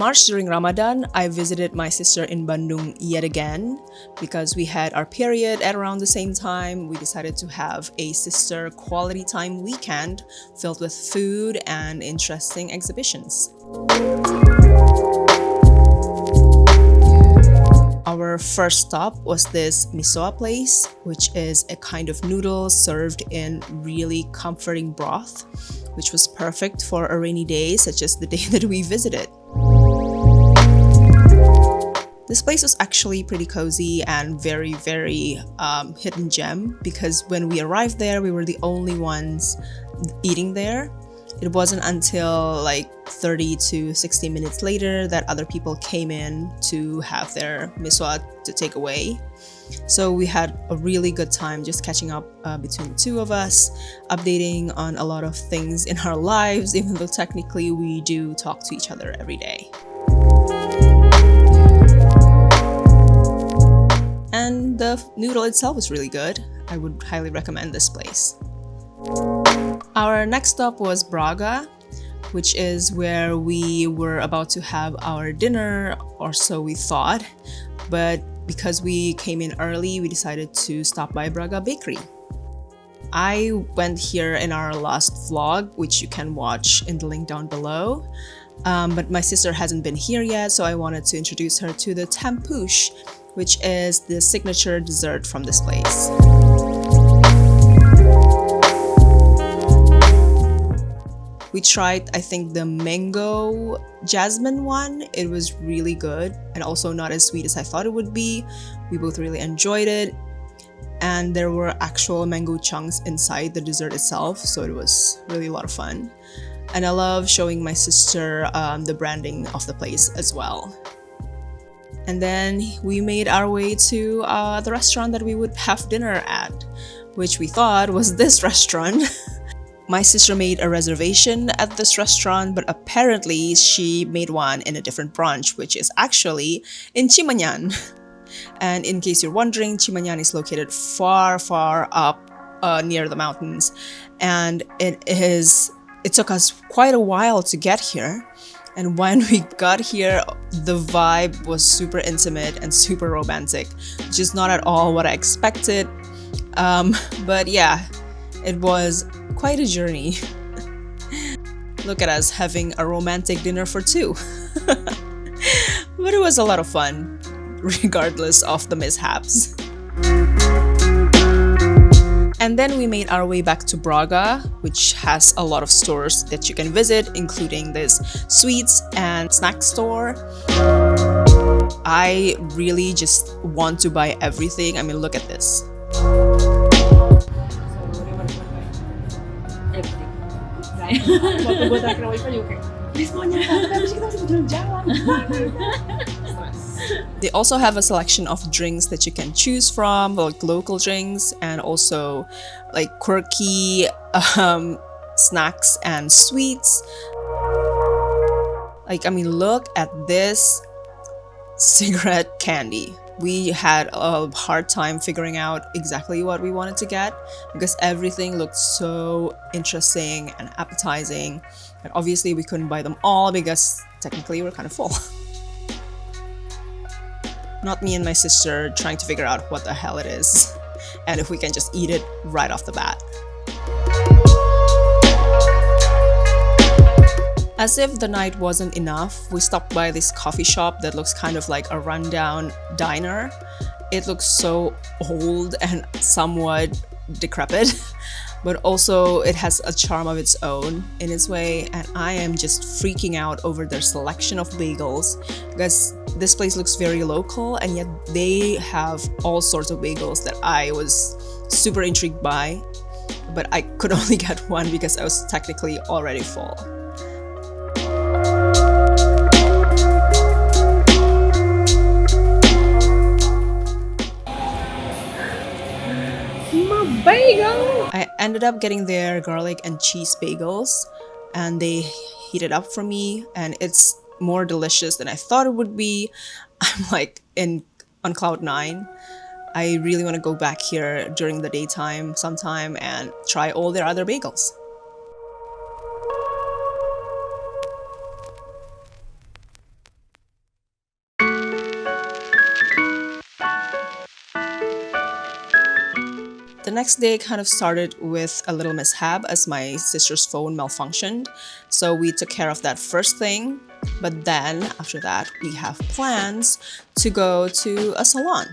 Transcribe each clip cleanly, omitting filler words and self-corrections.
March during Ramadan, I visited my sister in Bandung yet again. Because we had our period at around the same time, we decided to have a sister quality time weekend filled with food and interesting exhibitions. Our first stop was this misoa place, which is a kind of noodle served in really comforting broth, which was perfect for a rainy day such as the day that we visited. This place was actually pretty cozy and very hidden gem because when we arrived there, we were the only ones eating there. It wasn't until like 30 to 60 minutes later that other people came in to have their misoa to take away. So we had a really good time just catching up between the two of us, updating on a lot of things in our lives, even though technically we do talk to each other every day. And the noodle itself was really good. I would highly recommend this place. Our next stop was Braga, which is where we were about to have our dinner, or so we thought. But because we came in early, we decided to stop by Braga Bakery. I went here in our last vlog, which you can watch in the link down below. But my sister hasn't been here yet, so I wanted to introduce her to the tempouche, which is the signature dessert from this place. We tried, I think, the mango jasmine one. It was really good and also not as sweet as I thought it would be. We both really enjoyed it. And there were actual mango chunks inside the dessert itself, so it was really a lot of fun. And I love showing my sister the branding of the place as well. And then we made our way to the restaurant that we would have dinner at, which we thought was this restaurant. My sister made a reservation at this restaurant, but apparently she made one in a different branch, which is actually in Cimanyan. And in case you're wondering, Cimanyan is located far up near the mountains. And it took us quite a while to get here. And when we got here, the vibe was super intimate and super romantic, which is not at all what I expected. But yeah, it was quite a journey. Look at us having a romantic dinner for two. But it was a lot of fun, regardless of the mishaps. And then we made our way back to Braga, which has a lot of stores that you can visit, including this sweets and snack store. I really just want to buy everything. I mean, look at this. They also have a selection of drinks that you can choose from, like local drinks and also like quirky snacks and sweets. Like, I mean, look at this cigarette candy. We had a hard time figuring out exactly what we wanted to get because everything looked so interesting and appetizing. And obviously we couldn't buy them all because technically we're kind of full. Not me and my sister trying to figure out what the hell it is and if we can just eat it right off the bat. As if the night wasn't enough, we stopped by this coffee shop that looks kind of like a rundown diner. It looks so old and somewhat decrepit, but also it has a charm of its own in its way, and I am just freaking out over their selection of bagels because this place looks very local and yet they have all sorts of bagels that I was super intrigued by, but I could only get one because I was technically already full. Bagel! I ended up getting their garlic and cheese bagels and they heated up for me and it's more delicious than I thought it would be. I'm like on cloud 9. I really want to go back here during the daytime sometime and try all their other bagels. The next day kind of started with a little mishap as my sister's phone malfunctioned. So we took care of that first thing. But then after that, we have plans to go to a salon.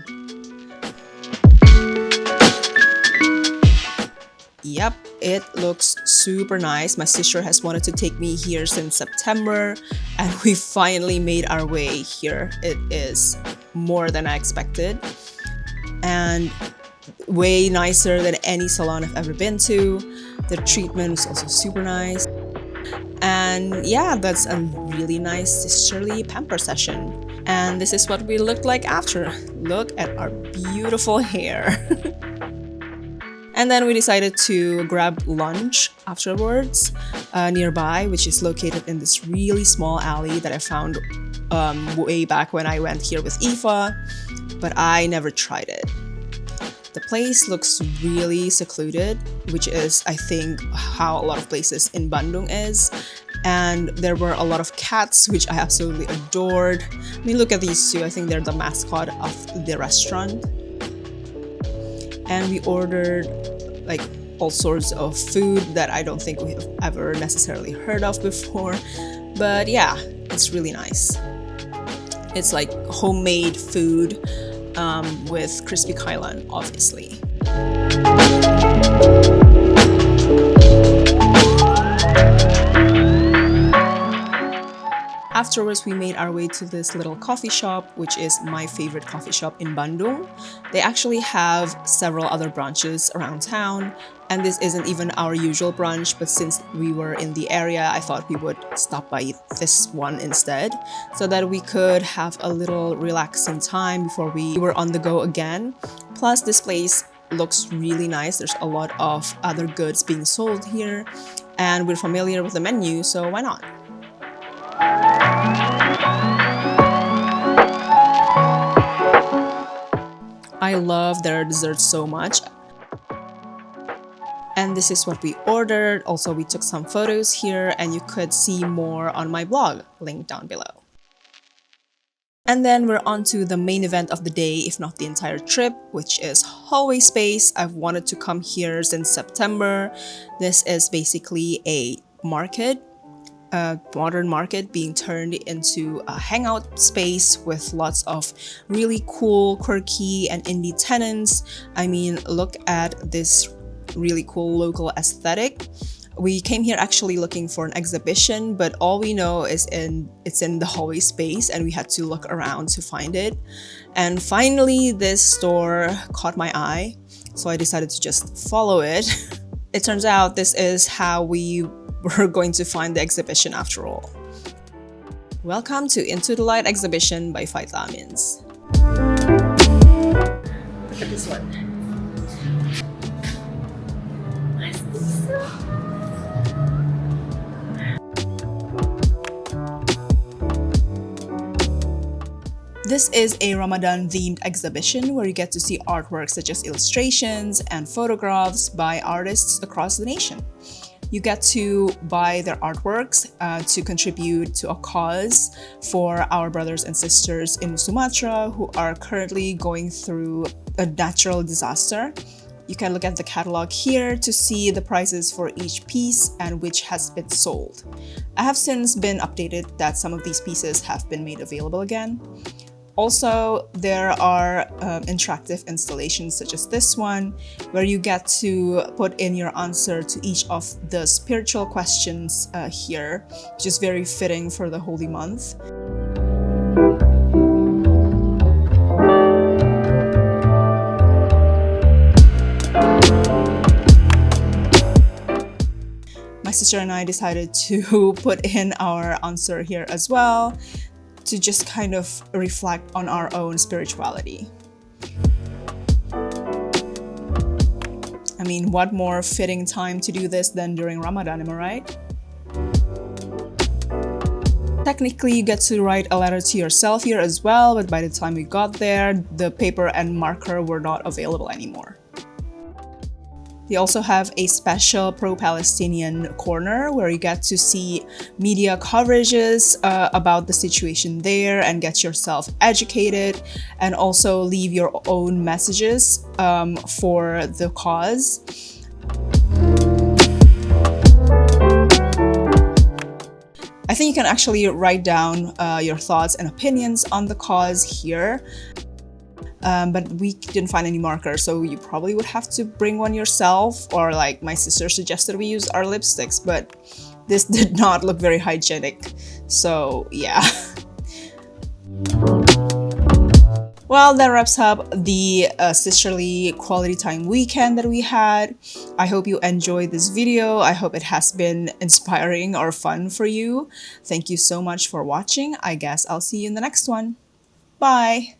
Yep, it looks super nice. My sister has wanted to take me here since September, and we finally made our way here. It is more than I expected, and way nicer than any salon I've ever been to. The treatment was also super nice. And yeah, that's a really nice sisterly pamper session. And this is what we looked like after. Look at our beautiful hair. And then we decided to grab lunch afterwards nearby, which is located in this really small alley that I found way back when I went here with Aoife, but I never tried it. The place looks really secluded, which is, I think, how a lot of places in Bandung is. And there were a lot of cats, which I absolutely adored. I mean, look at these two. I think they're the mascot of the restaurant. And we ordered like all sorts of food that I don't think we have ever necessarily heard of before. But yeah, it's really nice. It's like homemade food with crispy kailan, obviously. Afterwards, we made our way to this little coffee shop, which is my favorite coffee shop in Bandung. They actually have several other branches around town, and this isn't even our usual brunch, but since we were in the area, I thought we would stop by this one instead, so that we could have a little relaxing time before we were on the go again. Plus, this place looks really nice. There's a lot of other goods being sold here, and we're familiar with the menu, so why not? I love their desserts so much. And this is what we ordered. Also, we took some photos here, and you could see more on my blog, linked down below. And then we're on to the main event of the day, if not the entire trip, which is hallway space. I've wanted to come here since September. This is basically a market. A modern market being turned into a hangout space with lots of really cool, quirky, and indie tenants. I mean, look at this really cool local aesthetic. We came here actually looking for an exhibition, but all we know is it's in the hallway space, and we had to look around to find it. And finally, this store caught my eye, so I decided to just follow it. It turns out this is how we're going to find the exhibition after all. Welcome to Into the Light exhibition by Vitamins. Look at this one. This is a Ramadan-themed exhibition where you get to see artworks such as illustrations and photographs by artists across the nation. You get to buy their artworks to contribute to a cause for our brothers and sisters in Sumatra who are currently going through a natural disaster. You can look at the catalog here to see the prices for each piece and which has been sold. I have since been updated that some of these pieces have been made available again. Also, there are interactive installations such as this one, where you get to put in your answer to each of the spiritual questions here, which is very fitting for the holy month. My sister and I decided to put in our answer here as well, to just kind of reflect on our own spirituality. I mean, what more fitting time to do this than during Ramadan, am I right? Technically, you get to write a letter to yourself here as well, but by the time we got there, the paper and marker were not available anymore. They also have a special pro-Palestinian corner where you get to see media coverages about the situation there and get yourself educated, and also leave your own messages for the cause. I think you can actually write down your thoughts and opinions on the cause here. But we didn't find any markers, so you probably would have to bring one yourself, or like my sister suggested we use our lipsticks, but this did not look very hygienic, so yeah. Well, that wraps up the sisterly quality time weekend that we had. I hope you enjoyed this video. I hope it has been inspiring or fun for you. Thank you so much for watching. I guess I'll see you in the next one. Bye!